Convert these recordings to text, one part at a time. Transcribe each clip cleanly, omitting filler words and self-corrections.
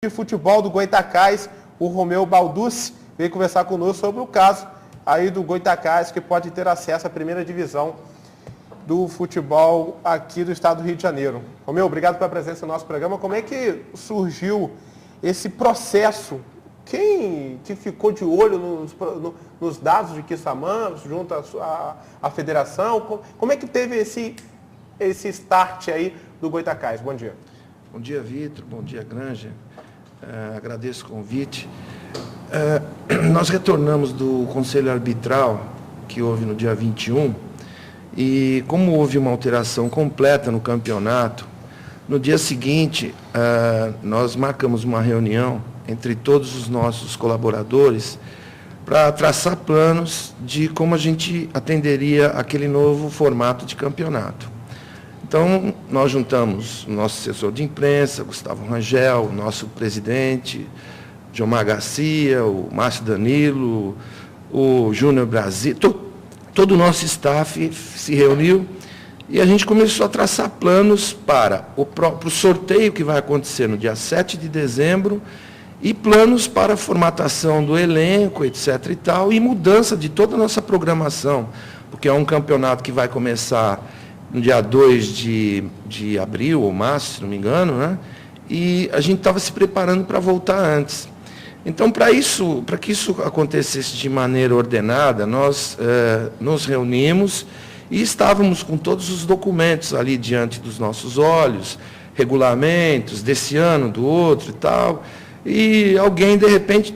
de futebol do Goytacás, o Romeu Balducci, veio conversar conosco sobre o caso aí do Goytacás, que pode ter acesso à primeira divisão do futebol aqui do estado do Rio de Janeiro. Romeu, obrigado pela presença no nosso programa. Como é que surgiu esse processo? Quem que ficou de olho nos dados de Quissamã, junto à federação? Como é que teve esse start aí do Goytacás? Bom dia. Bom dia, Vitor. Bom dia, Granger. Agradeço o convite. Nós retornamos do Conselho Arbitral, que houve no dia 21, e como houve uma alteração completa no campeonato, no dia seguinte, nós marcamos uma reunião entre todos os nossos colaboradores para traçar planos de como a gente atenderia aquele novo formato de campeonato. Então, nós juntamos o nosso assessor de imprensa, Gustavo Rangel, o nosso presidente, Gilmar Garcia, o Márcio Danilo, o Júnior Brasil, todo o nosso staff se reuniu e a gente começou a traçar planos para o próprio sorteio que vai acontecer no dia 7 de dezembro e planos para a formatação do elenco, etc. e tal, e mudança de toda a nossa programação, porque é um campeonato que vai começar no dia 2 de abril ou março, se não me engano, né? E a gente estava se preparando para voltar antes. Então, para que isso acontecesse de maneira ordenada, nós nos reunimos e estávamos com todos os documentos ali diante dos nossos olhos, regulamentos desse ano, do outro e tal, e alguém, de repente,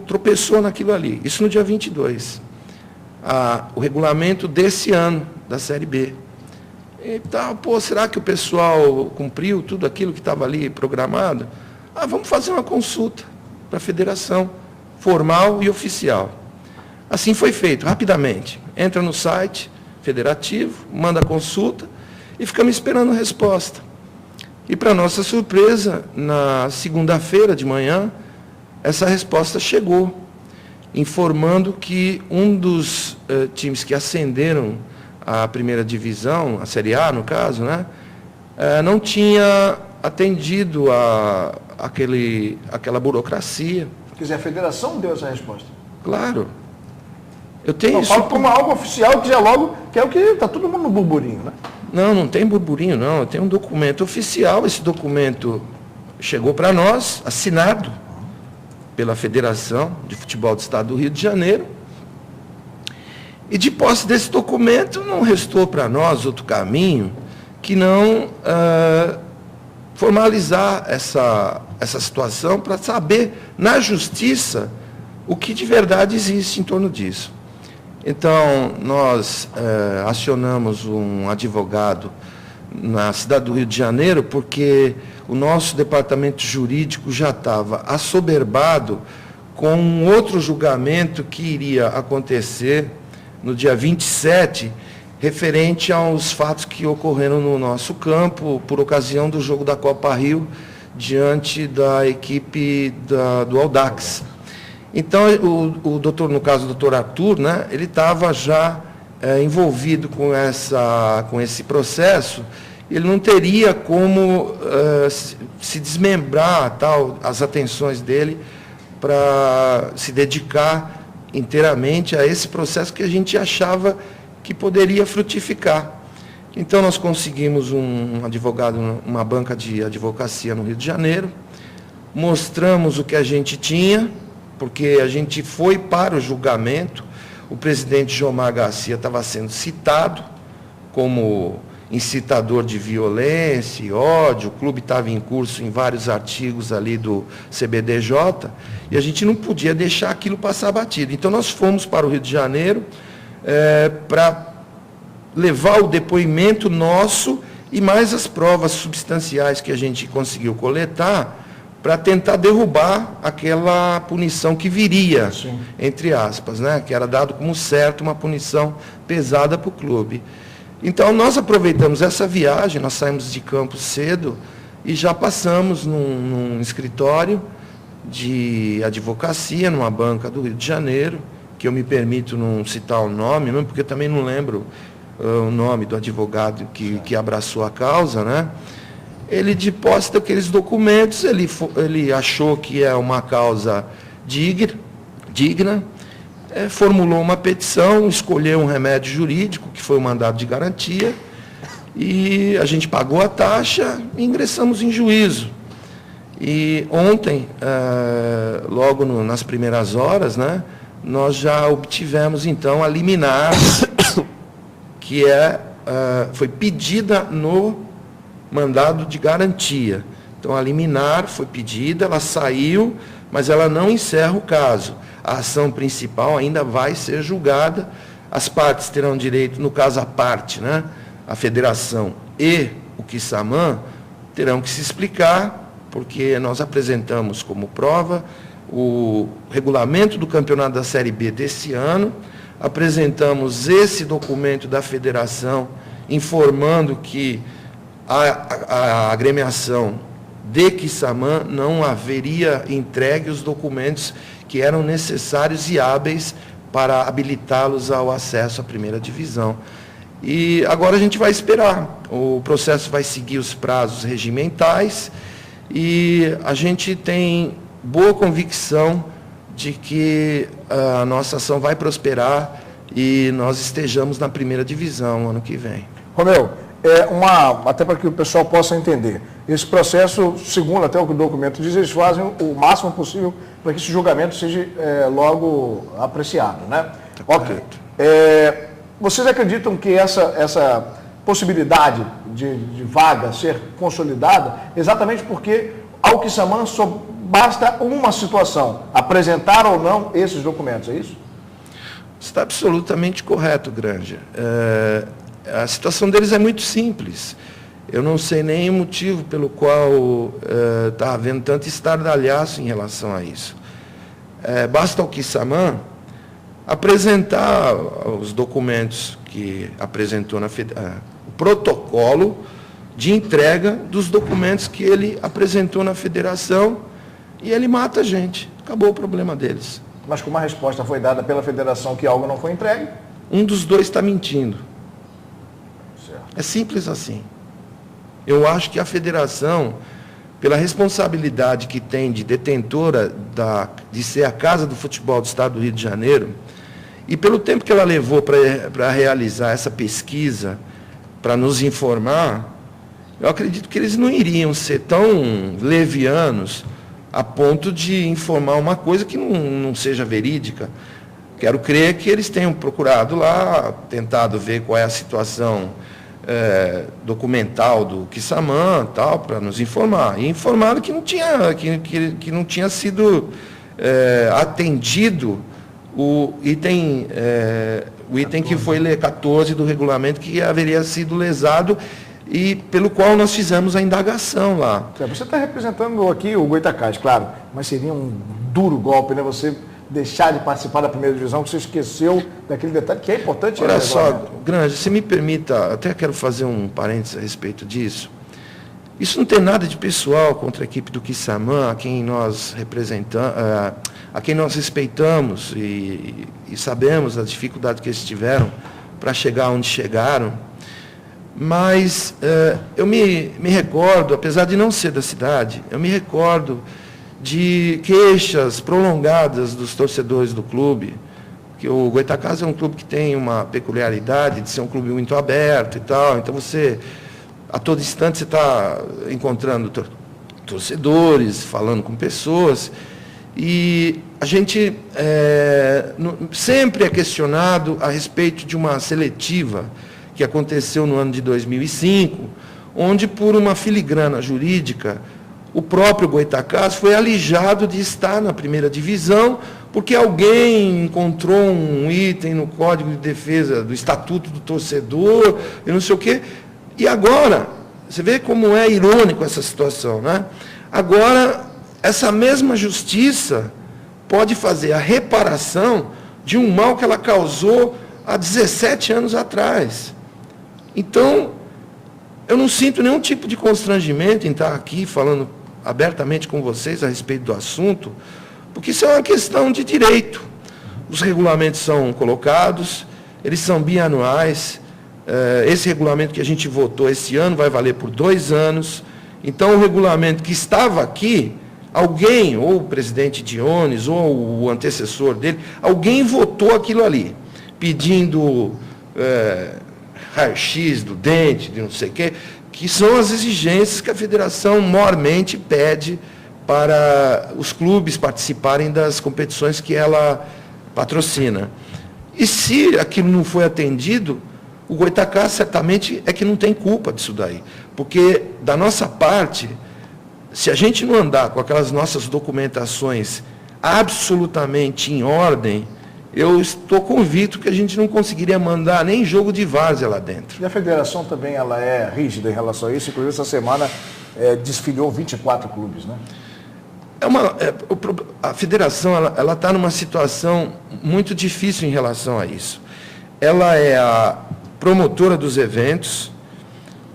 tropeçou naquilo ali. Isso no dia 22. O regulamento desse ano, da Série B. Então, será que o pessoal cumpriu tudo aquilo que estava ali programado? Vamos fazer uma consulta para a federação, formal e oficial. Assim foi feito, rapidamente. Entra no site federativo, manda a consulta e ficamos esperando a resposta. E, para nossa surpresa, na segunda-feira de manhã, essa resposta chegou, informando que um dos times que ascenderam a primeira divisão, a Série A, no caso, né, não tinha atendido aquela burocracia. Quer dizer, a federação deu essa resposta? Claro. Eu tenho isso. Como algo oficial, que já logo, que é o que está todo mundo no burburinho, né? Não tem burburinho, não. Eu tenho um documento oficial. Esse documento chegou para nós, assinado pela Federação de Futebol do Estado do Rio de Janeiro. E, de posse desse documento, não restou para nós outro caminho que não formalizar essa situação para saber, na justiça, o que de verdade existe em torno disso. Então, nós acionamos um advogado na cidade do Rio de Janeiro, porque o nosso departamento jurídico já estava assoberbado com um outro julgamento que iria acontecer no dia 27, referente aos fatos que ocorreram no nosso campo, por ocasião do jogo da Copa Rio, diante da equipe do Audax. Então, o doutor, no caso, o doutor Arthur, né, ele estava já envolvido com esse processo, ele não teria como se desmembrar as atenções dele para se dedicar inteiramente a esse processo que a gente achava que poderia frutificar. Então, nós conseguimos um advogado, uma banca de advocacia no Rio de Janeiro, mostramos o que a gente tinha, porque a gente foi para o julgamento, o presidente Gilmar Garcia estava sendo citado como incitador de violência e ódio, o clube estava em curso em vários artigos ali do CBDJ, e a gente não podia deixar aquilo passar batido. Então, nós fomos para o Rio de Janeiro para levar o depoimento nosso e mais as provas substanciais que a gente conseguiu coletar para tentar derrubar aquela punição que viria, sim, entre aspas, né, que era dado como certo uma punição pesada para o clube. Então, nós aproveitamos essa viagem, nós saímos de campo cedo e já passamos num escritório de advocacia, numa banca do Rio de Janeiro, que eu me permito não citar o nome, mesmo porque eu também não lembro o nome do advogado que abraçou a causa, né? ele deposita aqueles documentos, ele achou que é uma causa digna, formulou uma petição, escolheu um remédio jurídico, que foi o mandado de garantia, e a gente pagou a taxa e ingressamos em juízo. E ontem, logo nas primeiras horas, né, nós já obtivemos, então, a liminar, que foi pedida no mandado de garantia. Então, a liminar foi pedida, ela saiu, mas ela não encerra o caso. A ação principal ainda vai ser julgada, as partes terão direito, no caso a parte, né, a federação e o Quissamã, terão que se explicar, porque nós apresentamos como prova o regulamento do campeonato da Série B desse ano, apresentamos esse documento da federação informando que a agremiação de Quissamã não haveria entregue os documentos que eram necessários e hábeis para habilitá-los ao acesso à primeira divisão. E agora a gente vai esperar. O processo vai seguir os prazos regimentais e a gente tem boa convicção de que a nossa ação vai prosperar e nós estejamos na primeira divisão ano que vem. Romeu, até para que o pessoal possa entender, esse processo, segundo até o que o documento diz, eles fazem o máximo possível para que esse julgamento seja logo apreciado, né? Tá, ok. Vocês acreditam que essa possibilidade de vaga ser consolidada, exatamente porque ao Quissamã só basta uma situação, apresentar ou não esses documentos, é isso? Está absolutamente correto, Granja. A situação deles é muito simples. Eu não sei nem o motivo pelo qual está havendo tanto estardalhaço em relação a isso. Basta ao Quissamã apresentar os documentos que apresentou o protocolo de entrega dos documentos que ele apresentou na federação e ele mata a gente. Acabou o problema deles. Mas como a resposta foi dada pela federação que algo não foi entregue? Um dos dois está mentindo. Certo. É simples assim. Eu acho que a federação, pela responsabilidade que tem de detentora de ser a Casa do Futebol do Estado do Rio de Janeiro, e pelo tempo que ela levou para realizar essa pesquisa, para nos informar, eu acredito que eles não iriam ser tão levianos a ponto de informar uma coisa que não seja verídica. Quero crer que eles tenham procurado lá, tentado ver qual é a situação documental do Quissamã, tal, para nos informar. E informaram que não tinha sido atendido o item que foi 14 do regulamento, que haveria sido lesado e pelo qual nós fizemos a indagação lá. Você está representando aqui o Goitacás, claro, mas seria um duro golpe, né? Você deixar de participar da primeira divisão, que você esqueceu daquele detalhe que é importante. Olha só, Granja, se me permita, até quero fazer um parênteses a respeito disso. Isso não tem nada de pessoal contra a equipe do Quissamã, a quem nós representamos, a quem nós respeitamos e sabemos a dificuldade que eles tiveram para chegar onde chegaram. Mas eu me recordo, apesar de não ser da cidade, eu me recordo de queixas prolongadas dos torcedores do clube, que o Goitacás é um clube que tem uma peculiaridade de ser um clube muito aberto e tal, então a todo instante você está encontrando torcedores, falando com pessoas, e a gente sempre é questionado a respeito de uma seletiva que aconteceu no ano de 2005, onde por uma filigrana jurídica, o próprio Goitacás foi alijado de estar na primeira divisão, porque alguém encontrou um item no Código de Defesa do Estatuto do Torcedor, e não sei o quê. E agora, você vê como é irônico essa situação, né? Agora, essa mesma justiça pode fazer a reparação de um mal que ela causou há 17 anos atrás. Então, eu não sinto nenhum tipo de constrangimento em estar aqui falando abertamente com vocês a respeito do assunto, porque isso é uma questão de direito. Os regulamentos são colocados, eles são bianuais. Esse regulamento que a gente votou esse ano vai valer por 2 anos. Então, o regulamento que estava aqui, alguém, ou o presidente Dionis, ou o antecessor dele, alguém votou aquilo ali, pedindo raio-x do dente, de não sei o quê, que são as exigências que a federação mormente pede para os clubes participarem das competições que ela patrocina. E se aquilo não foi atendido, o Goitacás certamente é que não tem culpa disso daí. Porque, da nossa parte, se a gente não andar com aquelas nossas documentações absolutamente em ordem, eu estou convicto que a gente não conseguiria mandar nem jogo de várzea lá dentro. E a federação também ela é rígida em relação a isso, inclusive essa semana desfilhou 24 clubes, né? A federação ela está numa situação muito difícil em relação a isso. Ela é a promotora dos eventos,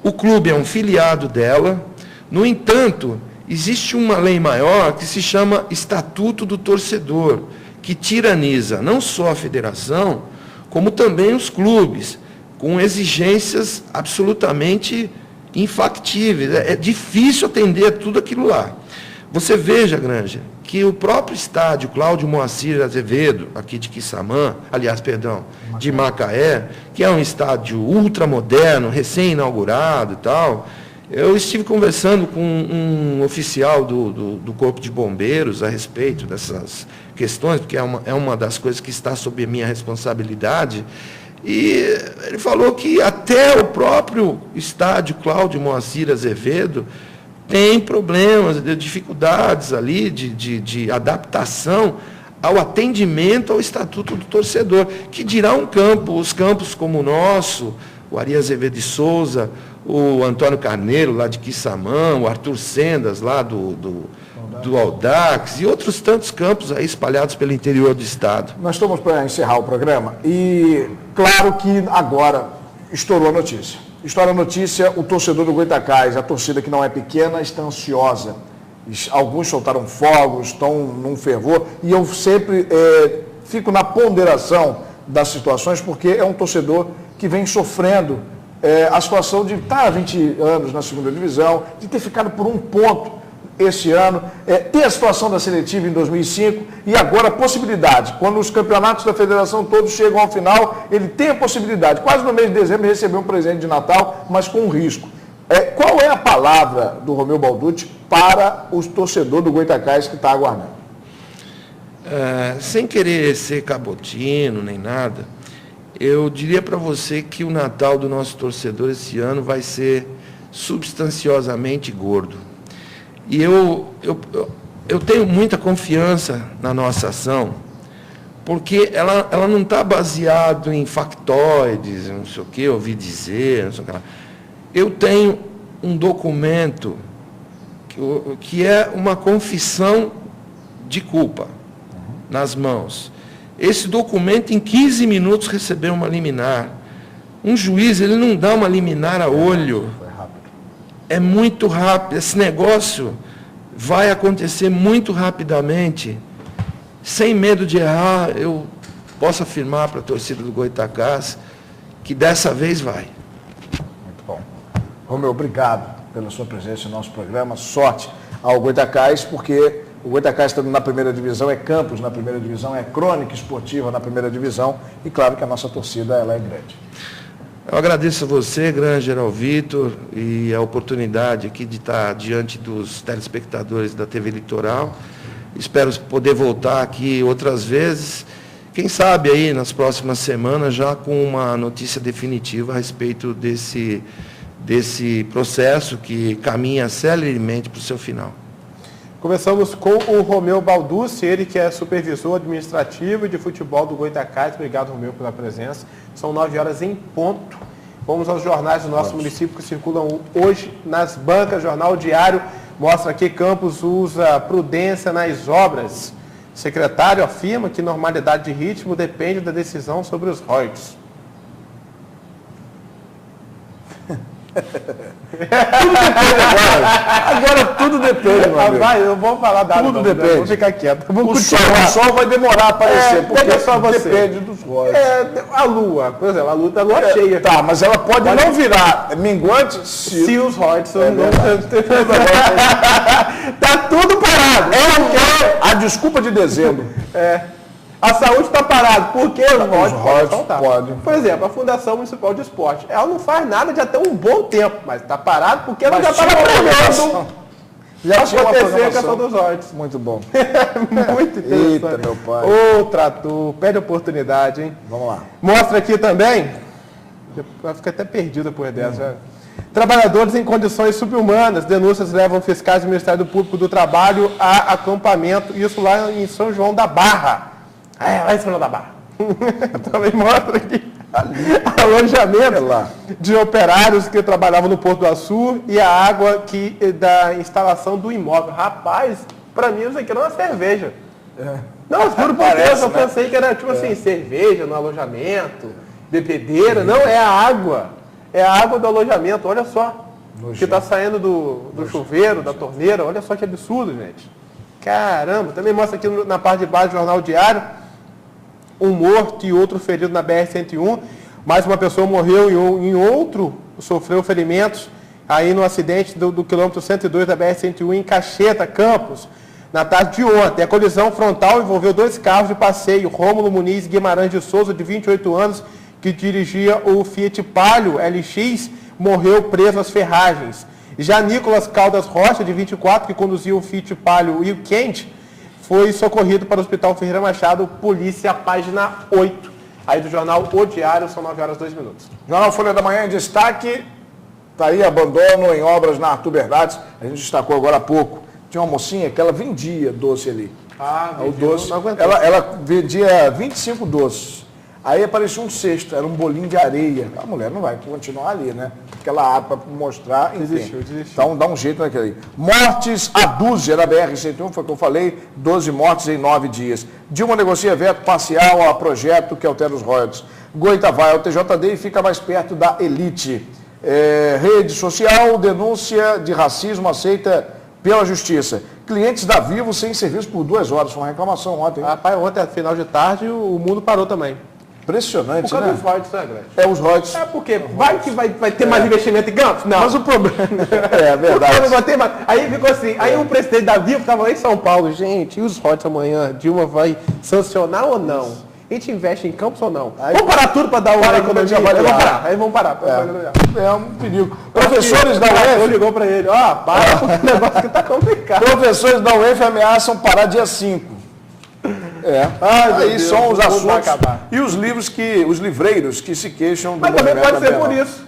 o clube é um filiado dela, no entanto, existe uma lei maior que se chama Estatuto do Torcedor, que tiraniza não só a federação, como também os clubes, com exigências absolutamente infactíveis. É difícil atender a tudo aquilo lá. Você veja, Granja, que o próprio estádio Cláudio Moacir Azevedo, aqui de Quissamã, de Macaé, que é um estádio ultramoderno, recém-inaugurado e tal, eu estive conversando com um oficial do Corpo de Bombeiros a respeito dessas questões, porque é uma das coisas que está sob a minha responsabilidade, e ele falou que até o próprio estádio Cláudio Moacir Azevedo tem problemas, dificuldades ali de adaptação ao atendimento ao Estatuto do Torcedor, que dirá os campos como o nosso, o Ari Azevedo de Souza, o Antônio Carneiro, lá de Quissamã, o Arthur Sendas, lá do Audax, e outros tantos campos aí espalhados pelo interior do estado. Nós estamos para encerrar o programa e, claro que agora estourou a notícia. Estoura a notícia, o torcedor do Goitacás, a torcida que não é pequena, está ansiosa. Alguns soltaram fogos, estão num fervor, e eu sempre fico na ponderação das situações, porque é um torcedor que vem sofrendo a situação de estar há 20 anos na segunda divisão, de ter ficado por um ponto esse ano, ter a situação da seletiva em 2005 e agora a possibilidade, quando os campeonatos da federação todos chegam ao final, ele tem a possibilidade, quase no mês de dezembro, de receber um presente de Natal, mas com um risco. Qual é a palavra do Romeu Balducci para os torcedores do Goitacás que está aguardando? Sem querer ser cabotino nem nada, eu diria para você que o Natal do nosso torcedor esse ano vai ser substanciosamente gordo. E eu tenho muita confiança na nossa ação, porque ela não está baseada em factoides, não sei o que, ouvi dizer, não sei o que lá. Eu tenho um documento que é uma confissão de culpa nas mãos. Esse documento, em 15 minutos, recebeu uma liminar. Um juiz, ele não dá uma liminar a olho. É muito rápido. Esse negócio vai acontecer muito rapidamente. Sem medo de errar, eu posso afirmar para a torcida do Goitacás que dessa vez vai. Muito bom. Romeu, obrigado pela sua presença no nosso programa. Sorte ao Goitacás, porque o Goitacás está na primeira divisão, é campus na primeira divisão, é crônica esportiva na primeira divisão, e claro que a nossa torcida ela é grande. Eu agradeço a você, Granger, ao Vitor, e a oportunidade aqui de estar diante dos telespectadores da TV Litoral. Espero poder voltar aqui outras vezes, quem sabe aí nas próximas semanas, já com uma notícia definitiva a respeito desse processo que caminha celeremente para o seu final. Começamos com o Romeu Balducci, ele que é supervisor administrativo de futebol do Goitacás. Obrigado, Romeu, pela presença. São 9 horas em ponto. Vamos aos jornais do nosso município que circulam hoje nas bancas. Jornal Diário mostra que Campos usa prudência nas obras. O secretário afirma que normalidade de ritmo depende da decisão sobre os royalties. Tudo depende agora tudo depende, meu amigo. Vai, eu vou falar da Tudo depende. Vou ficar quieto. O sol vai demorar a aparecer, porque só você. depende dos royalties. A lua, por exemplo, a lua tá lua cheia. Tá, mas ela pode não virar minguante se os royalties não... Tá tudo parado. a desculpa de dezembro. A saúde está parada. Por que os royalties podem? Por exemplo, a Fundação Municipal de Esporte. Ela não faz nada já tem um bom tempo, mas está parado porque ela já estava prevendo já tinha uma acontecer a questão dos royalties. Muito bom. Muito interessante. Eita, meu pai. Ô, trator, perde a oportunidade, hein? Vamos lá. Mostra aqui também. Vai ficar até perdido depois dessa. Trabalhadores em condições subhumanas. Denúncias levam fiscais do Ministério Público do Trabalho a acampamento. Isso lá em São João da Barra. Lá em São João da Barra. Também mostra aqui. Alojamento de operários que trabalhavam no Porto do Açu e a água da instalação do imóvel. Rapaz, pra mim isso aqui era uma cerveja. Não, juro por Deus, eu pensei que era tipo assim, cerveja no alojamento, bebedeira. Não, é a água. É a água do alojamento, olha só. Que está saindo do chuveiro, da torneira. Olha só que absurdo, gente. Caramba, também mostra aqui na parte de baixo do Jornal Diário. Um morto e outro ferido na BR-101. Mais uma pessoa morreu e em outro sofreu ferimentos aí no acidente do quilômetro 102 da BR-101 em Caxeta, Campos, na tarde de ontem. A colisão frontal envolveu 2 carros de passeio. Rômulo Muniz Guimarães de Souza, de 28 anos, que dirigia o Fiat Palio LX, morreu preso às ferragens. Já Nicolas Caldas Rocha, de 24, que conduzia o Fiat Palio e o Quente, foi socorrido para o Hospital Ferreira Machado, polícia, página 8. Aí do jornal O Diário, são 9h02. Jornal Folha da Manhã em destaque. Está aí abandono em obras na Arthur Bernardes. A gente destacou agora há pouco. Tinha uma mocinha que ela vendia doce ali. O doce. Ela vendia 25 doces. Aí apareceu um cesto, era um bolinho de areia. A mulher não vai continuar ali, né? Aquela app para mostrar. Desistiu. Então dá um jeito naquele aí. Mortes a dúzia na BR-101, foi o que eu falei, 12 mortes em 9 dias. Dilma negocia veto parcial a projeto que altera os royalties. Goita vai ao TJD e fica mais perto da elite. Rede social, denúncia de racismo aceita pela justiça. Clientes da Vivo sem serviço por 2 horas. Foi uma reclamação ontem. Rapaz, ontem, final de tarde, o mundo parou também. Impressionante, né? Os royalties, né, Grande? Os royalties. Porque vai que vai ter mais investimento em Campos? Não. Mas o problema... É verdade. Vai ter mais. Aí ficou assim, aí o presidente da Vivo estava lá em São Paulo. Gente, e os royalties amanhã? Dilma vai sancionar ou não? A gente investe em Campos ou não? Aí, vamos parar tudo para dar uma economia? Aí vamos parar. É um perigo. Professores da UF... ligou para ele, para, porque o negócio que está complicado. Professores da UF ameaçam parar dia 5. Aí são os assuntos e os livreiros que se queixam do movimento. Mas também pode ser por isso.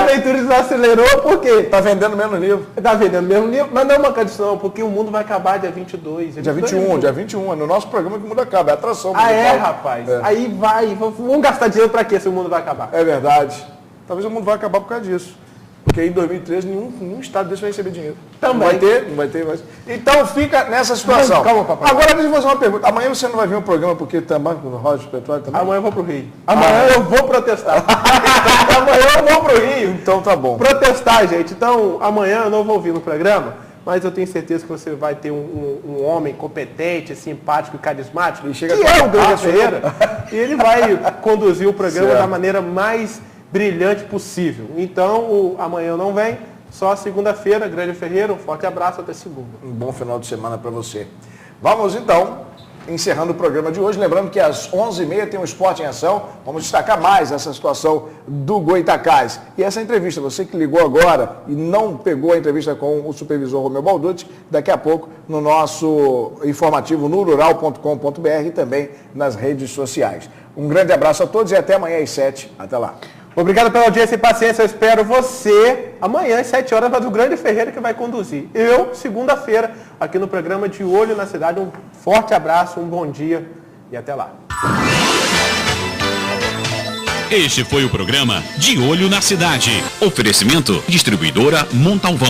A leitura desacelerou porque... Está vendendo menos livro. Está vendendo menos livro, mas não é uma condição, porque o mundo vai acabar dia 22. Dia 21, é no nosso programa que o mundo acaba, é atração. Rapaz? Aí vamos gastar dinheiro para quê se o mundo vai acabar? É verdade. Talvez o mundo vai acabar por causa disso. Porque em 2013 nenhum estado desse vai receber dinheiro. Também. Não vai ter mais. Então fica nessa situação. Calma, papai. Agora deixa eu fazer uma pergunta. Amanhã você não vai ver um programa porque também com o Roger Petróleo também? Amanhã eu vou pro Rio. Amanhã eu vou protestar. Amanhã eu vou pro Rio. Então tá bom. Protestar, gente. Então amanhã eu não vou vir no programa, mas eu tenho certeza que você vai ter um homem competente, simpático e carismático, que é o Grande Ferreira. E ele vai conduzir o programa da maneira mais brilhante possível. Então, amanhã não vem, só segunda-feira. Grande Ferreira, um forte abraço, até segunda. Um bom final de semana para você. Vamos então, encerrando o programa de hoje, lembrando que às 11h30 tem um Esporte em Ação. Vamos destacar mais essa situação do Goitacás. E essa entrevista, você que ligou agora e não pegou a entrevista com o supervisor Romeu Balducci, daqui a pouco no nosso informativo no rural.com.br e também nas redes sociais. Um grande abraço a todos e até amanhã às 7h. Até lá. Obrigado pela audiência e paciência. Eu espero você amanhã às 7h, mas o Grande Ferreira que vai conduzir. Eu, segunda-feira, aqui no programa De Olho na Cidade. Um forte abraço, um bom dia e até lá. Este foi o programa De Olho na Cidade. Oferecimento Distribuidora Montalvão.